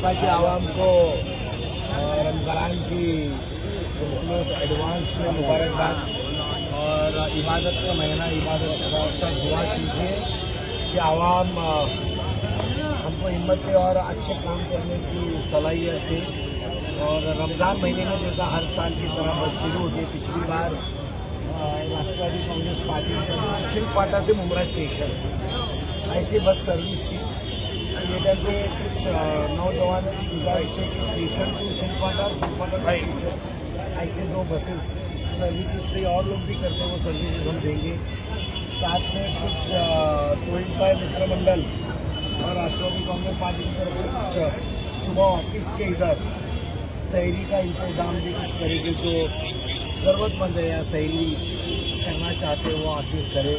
जैसा कि आवाम को रमज़ान की एडवांस में मुबारकबाद और इबादत का महीना, इबादत के साथ साथ दुआ कीजिए कि आवाम हमको हिम्मत दे और अच्छे काम करने की सलाहियत दे। और रमज़ान महीने में जैसा हर साल की तरह बस शुरू होती है, पिछली बार राष्ट्रवादी कांग्रेस पार्टी की शिल्पाटा से मुमरा स्टेशन ऐसी बस सर्विस थी। लेटर पे कुछ नौजवानों की गुजारिश है कि स्टेशन टू शिल्पाटा, शिल्पाटा टू स्टेशन ऐसे 2 बसेस सर्विसेज कई और लोग भी करते हैं, वो सर्विसेज हम देंगे। साथ में कुछ तोहिद भाई मित्र मंडल और राष्ट्रवादी कांग्रेस पार्टी की तरफ से कुछ सुबह ऑफिस के इधर सहरी का इंतज़ाम भी कुछ करेंगे। जो ज़रूरतमंद है या सहरी करना चाहते हैं वो आके करे।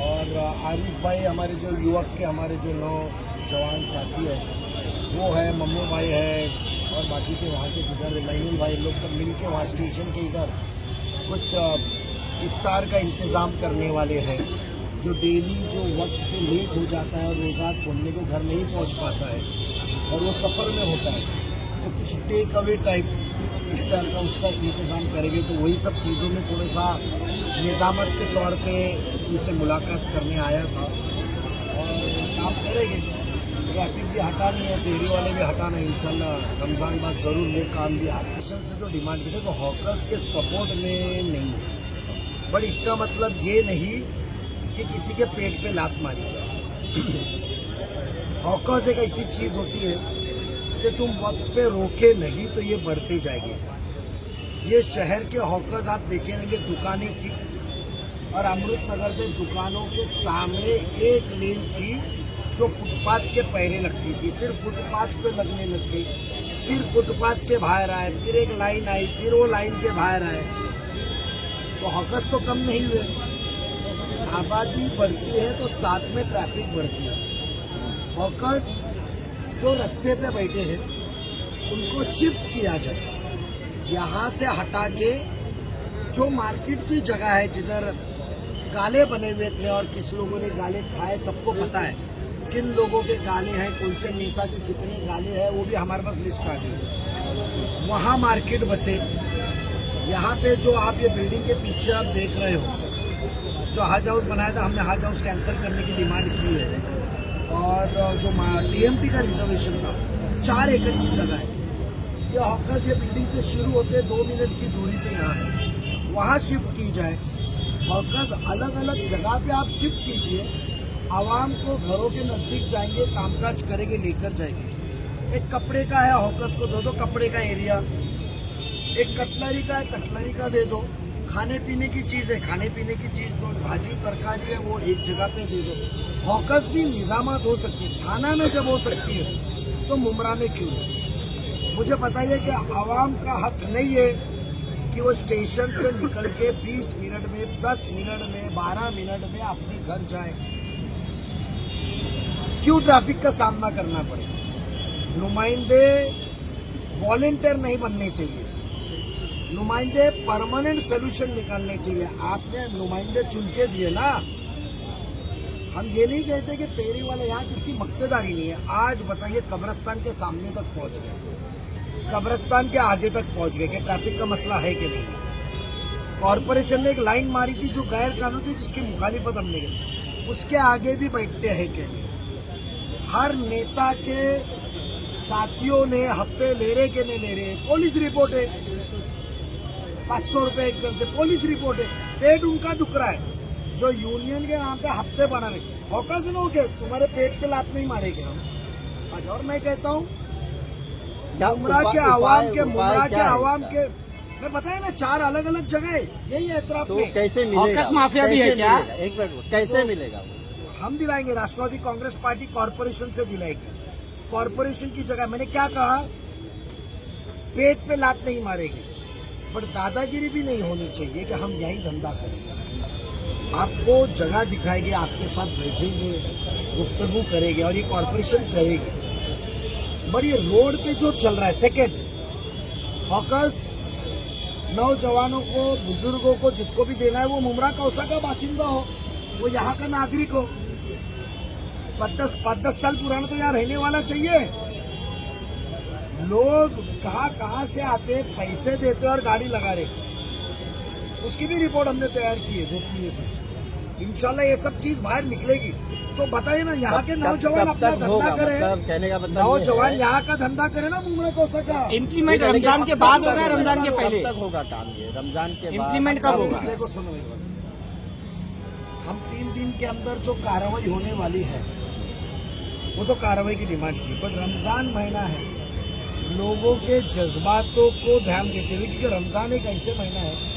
और आरिफ भाई हमारे जो युवक के हमारे जो नौजवान साथी है वो है, मम्मू भाई है और बाकी के वहाँ के इधर मैनुल भाई लोग सब मिल के वहाँ स्टेशन के इधर कुछ इफ्तार का इंतज़ाम करने वाले हैं। जो डेली जो वक्त पे लेट हो जाता है और रोज़ा छोड़ने को घर नहीं पहुँच पाता है और वो सफ़र में होता है, तो कुछ टेक अवे टाइप इफ्तार का उसका इंतज़ाम करेंगे। तो वही सब चीज़ों में थोड़ा सा निज़ामत के तौर पे उनसे मुलाकात करने आया था और काम करेंगे। ट्रैफिक भी हटानी है, फेरी वाले भी हटाना है, इंशाल्लाह रमज़ान बाद ज़रूर वो काम भी। ऑपोजिशन से जो डिमांड की थी तो हॉकर्स के सपोर्ट में नहीं, बट इसका मतलब ये नहीं कि किसी के पेट पे लात मारी जाए। हॉकर्स एक ऐसी चीज़ होती है कि तुम वक्त पे रोके नहीं तो ये बढ़ते जाएंगे। ये शहर के हॉकर्स आप देखेंगे, दुकानें थी और अमृत नगर में दुकानों के सामने एक लेन थी जो फुटपाथ के पैरे लगती थी, फिर फुटपाथ पे लगने लग गई, फिर फुटपाथ के बाहर आए, फिर एक लाइन आई, फिर वो लाइन के बाहर आए। तो हॉकर्स तो कम नहीं हुए। आबादी बढ़ती है तो साथ में ट्रैफिक बढ़ती है। हॉकर्स जो रास्ते पे बैठे हैं उनको शिफ्ट किया जाए, यहाँ से हटा के जो मार्केट की जगह है जिधर गाले बने हुए थे और किस लोगों ने गाले खाए सबको पता है, किन लोगों के गाले हैं, कौन से नेता के कितने गाले हैं, वो भी हमारे पास लिस्ट आ गई। वहाँ मार्केट बसे। यहाँ पे जो आप ये बिल्डिंग के पीछे आप देख रहे हो, जो हज हाउस बनाया था, हमने हज हाउस कैंसिल करने की डिमांड की है। और जो टीएमटी का रिजर्वेशन था 4 एकड़ की जगह है, ये हॉकर्स ये बिल्डिंग से शुरू होते 2 मिनट की दूरी पे यहाँ है, वहाँ शिफ्ट की जाए। हॉकर्स अलग अलग जगह पे आप शिफ्ट कीजिए, आवाम को घरों के नज़दीक जाएंगे, कामकाज करेंगे, लेकर जाएंगे। एक कपड़े का है, हॉकर्स को दे दो कपड़े का एरिया। एक कटलरी का है, कटलरी का दे दो। खाने पीने की चीज़ है, खाने पीने की चीज़ दो। भाजी तरकारी है वो एक जगह पे दे दो। हॉकर्स भी निजामत हो सकती है, थाना में जब हो सकती है तो मुमरा में क्यों नहीं? मुझे पता है कि आवाम का हक नहीं है कि वो स्टेशन से निकल के 20 मिनट में, 10 मिनट में, 12 मिनट में अपने घर जाए। क्यों ट्रैफिक का सामना करना पड़े? नुमाइंदे वॉलंटियर नहीं बनने चाहिए, नुमाइंदे परमानेंट सोल्यूशन निकालने चाहिए। आपने नुमाइंदे चुन के दिए ना। हम ये नहीं कहते कि फेरी वाले यहाँ किसकी मक्तेदारी नहीं है। आज बताइए कब्रिस्तान के सामने तक पहुँच गए, कब्रिस्तान के आगे तक पहुँच गए कि ट्रैफिक का मसला है कि नहीं। कॉरपोरेशन ने एक लाइन मारी थी जो गैर कानूनी थी, जिसकी मुखालिफत हमने की, उसके आगे भी बैठते हैं कि नहीं। हर नेता के साथियों ने हफ्ते ले रहे कि नहीं ले रहे, पुलिस रिपोर्ट है। 500 रुपए एक जन से पुलिस रिपोर्ट है। पेट उनका दुख रहा है जो यूनियन के नाम पे हफ्ते बना रहे। हॉकर्स न हो गए, तुम्हारे पेट पे लात नहीं मारेंगे हम आज। और मैं कहता हूँ मुमरा के आवाम के मैं बताया ना 4 अलग अलग जगह है, यही है एतराफ तो में। कैसे मिलेगा? माफिया भी है क्या? एक मिनट, कैसे मिलेगा? हम दिलाएंगे, राष्ट्रवादी कांग्रेस पार्टी कॉरपोरेशन से दिलाएगी। कॉरपोरेशन की जगह मैंने क्या कहा, पेट पे लात नहीं मारेगी, बट दादागिरी भी नहीं होनी चाहिए कि हम यही धंधा करेंगे। आपको जगह दिखाएंगे, आपके साथ बैठेंगे, गुफ्तगू करेंगे और ये कॉरपोरेशन करेगी। बट ये रोड पे जो चल रहा है सेकेंड हॉकर्स, नौजवानों को, बुजुर्गों को, जिसको भी देना है वो मुमरा कौसा का बाशिंदा हो, वो यहाँ का नागरिक हो, 5-10 साल पुराना तो यहाँ रहने वाला चाहिए। लोग कहाँ से आते हैं, पैसे देते और गाड़ी लगा रहे, उसकी भी रिपोर्ट हमने तैयार की है गोपनीय से। इंशाल्लाह ये सब चीज बाहर निकलेगी। तो बताइए ना, यहाँ के नौजवान अपना धंधा करे, कहने का मतलब नौजवान यहाँ का धंधा करे ना, मुमरा कौसा का इम्प्लीमेंट रमजान के बाद होगा, रमजान के पहले कब तक होगा काम ये? रमजान के बाद इम्प्लीमेंट कब होगा? देखो सुनो एक बात, हम 3 दिन के अंदर जो कार्रवाई होने वाली है वो तो कार्रवाई की डिमांड की, पर रमजान महीना है, लोगों के जज्बातों को ध्यान देते हुए, क्योंकि रमजान एक ऐसे महीना है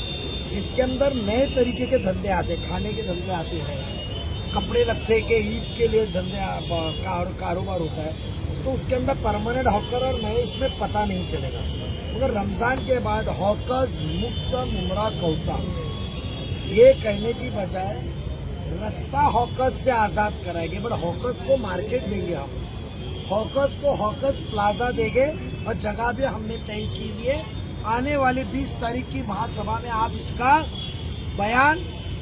जिसके अंदर नए तरीके के धंधे आते हैं, खाने के धंधे आते हैं, कपड़े लत्ते के ईद के लिए धंधे कारोबार होता है, तो उसके अंदर परमानेंट हॉकर और नए इसमें पता नहीं चलेगा। मगर रमजान के बाद हॉकर्स मुक्त मुमरा कौसा ये कहने की बजाय रास्ता हॉकर्स से आजाद कराएंगे, बट हॉकर्स को मार्केट देंगे, हम हॉकर्स को हॉकर्स प्लाजा देंगे, और जगह भी हमने तय की हुई है। आने वाली 20 तारीख की महासभा में आप इसका बयान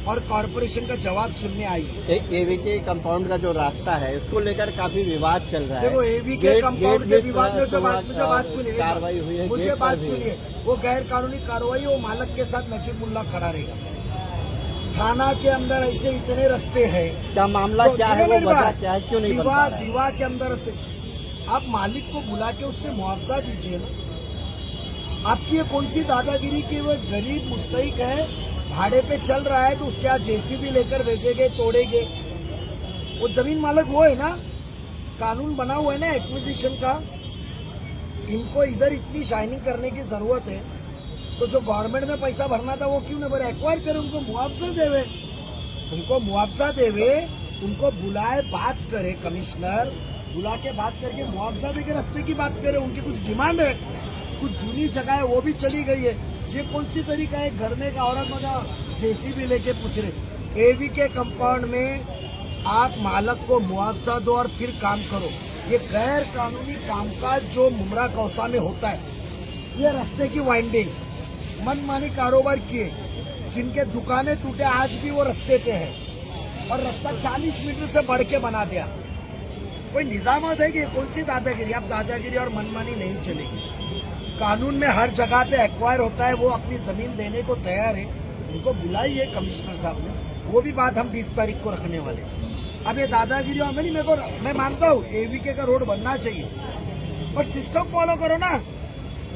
और कॉरपोरेशन का जवाब सुनने आइए। एवीके कंपाउंड का जो रास्ता है उसको लेकर काफी विवाद चल रहा है। देखो एवीके कंपाउंड के विवाद में मुझे बात सुनिए, कार्रवाई हुई है, मुझे बात सुनिए, वो गैर कानूनी कार्रवाई, वो मालक के साथ नजीब मुल्ला खड़ा रहेगा। थाना के अंदर ऐसे इतने रास्ते हैं, क्या मामला तो क्या है, वो वजह क्या है, क्यों नहीं बन पा रहा है? दीवा के अंदर रास्ते, आप मालिक को बुला के उससे मुआवजा दीजिए ना। आपकी ये कौन सी दादागिरी की, वो गरीब मुस्तहिक है, भाड़े पे चल रहा है, तो उसके यहाँ जेसीबी लेकर भेजेंगे, तोड़ेंगे। वो जमीन मालिक वो है ना, कानून बना हुआ है ना एक्विजिशन का। इनको इधर इतनी शाइनिंग करने की जरूरत है, तो जो गवर्नमेंट में पैसा भरना था वो क्यों न भरे, एक्वायर करे, उनको मुआवजा देवे, उनको मुआवजा देवे, उनको बुलाए, बात करे, कमिश्नर बुला के बात करके मुआवजा देके रास्ते की बात करे। उनकी कुछ डिमांड है, कुछ जूनी जगह है वो भी चली गई है। ये कौन सी तरीका है, घर में का औरत मजा जेसीबी लेके पूछ रहे। एवी के कंपाउंड में आप मालक को मुआवजा दो और फिर काम करो। ये गैर कानूनी कामकाज जो मुमरा कौसा में होता है, ये रास्ते की वाइंडिंग, मनमानी कारोबार किए, जिनके दुकानें टूटे आज भी वो रास्ते पे है, और रास्ता 40 मीटर से बढ़ के बना दिया। कोई निजामत है कि कौन सी दादागिरी? अब दादागिरी और मनमानी नहीं चलेगी। कानून में हर जगह पे एक्वायर होता है, वो अपनी जमीन देने को तैयार है, उनको बुलाइए कमिश्नर साहब ने, वो भी बात हम 20 तारीख को रखने वाले। अब ये दादागिरी हमें नहीं, मैं मानता हूँ एवीके का रोड बनना चाहिए, पर सिस्टम फॉलो करो ना।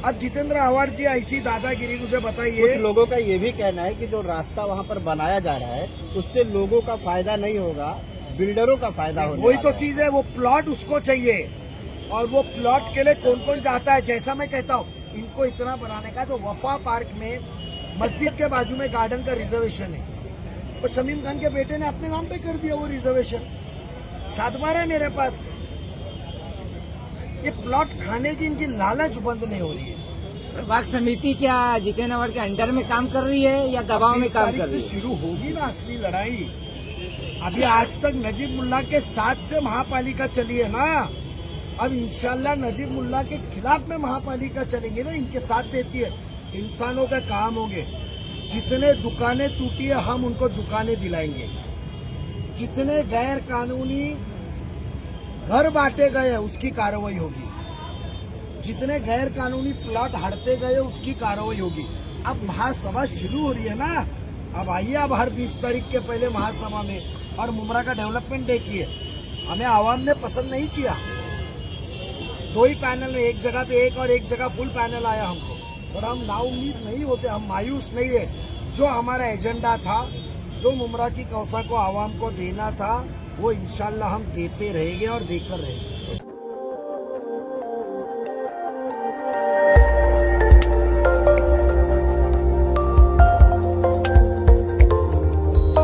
अब जितेंद्र आवाड़ जी ऐसी दादागिरी मुझे बताइए। कुछ लोगों का ये भी कहना है कि जो रास्ता वहाँ पर बनाया जा रहा है उससे लोगों का फायदा नहीं होगा, बिल्डरों का फायदा होगा। वही तो चीज है, वो प्लॉट उसको चाहिए, और वो प्लॉट के लिए कौन कौन चाहता है। जैसा मैं कहता हूँ, इनको इतना बनाने का, तो वफा पार्क में मस्जिद के बाजू में गार्डन का रिजर्वेशन है, और शमीम खान के बेटे ने अपने नाम पे कर दिया वो रिजर्वेशन। 7 बार है मेरे पास। ये प्लॉट खाने की इनकी लालच बंद नहीं हो रही है। प्रभाग समिति क्या जितेंद्र आवाड़ के अंडर में काम कर रही है या दबाव में काम कर रही है? शुरू होगी ना असली लड़ाई। अभी आज तक नजीब मुल्ला के साथ से महापालिका चली है ना, अब इंशाल्लाह नजीब मुल्ला के खिलाफ में महापालिका चलेंगे ना, इनके साथ देती है, इंसानों का काम होंगे। जितने दुकानें टूटी है हम उनको दुकानें दिलाएंगे, जितने गैर कानूनी घर बांटे गए हैं उसकी कार्रवाई होगी, जितने गैर कानूनी प्लॉट हड़पे गए उसकी कार्रवाई होगी। अब महासभा शुरू हो रही है ना, अब आइए, अब हर 20 तारीख के पहले महासभा में, और मुमरा का डेवलपमेंट देखिए। हमें आवाम ने पसंद नहीं किया, 2 ही पैनल में, एक जगह पे एक और एक जगह फुल पैनल आया हमको, और हम नाउम्मीद नहीं होते, हम मायूस नहीं है। जो हमारा एजेंडा था, जो मुमरा की कौसा को आवाम को देना था, वो इंशाल्लाह हम देते रहेंगे और देकर रहेंगे।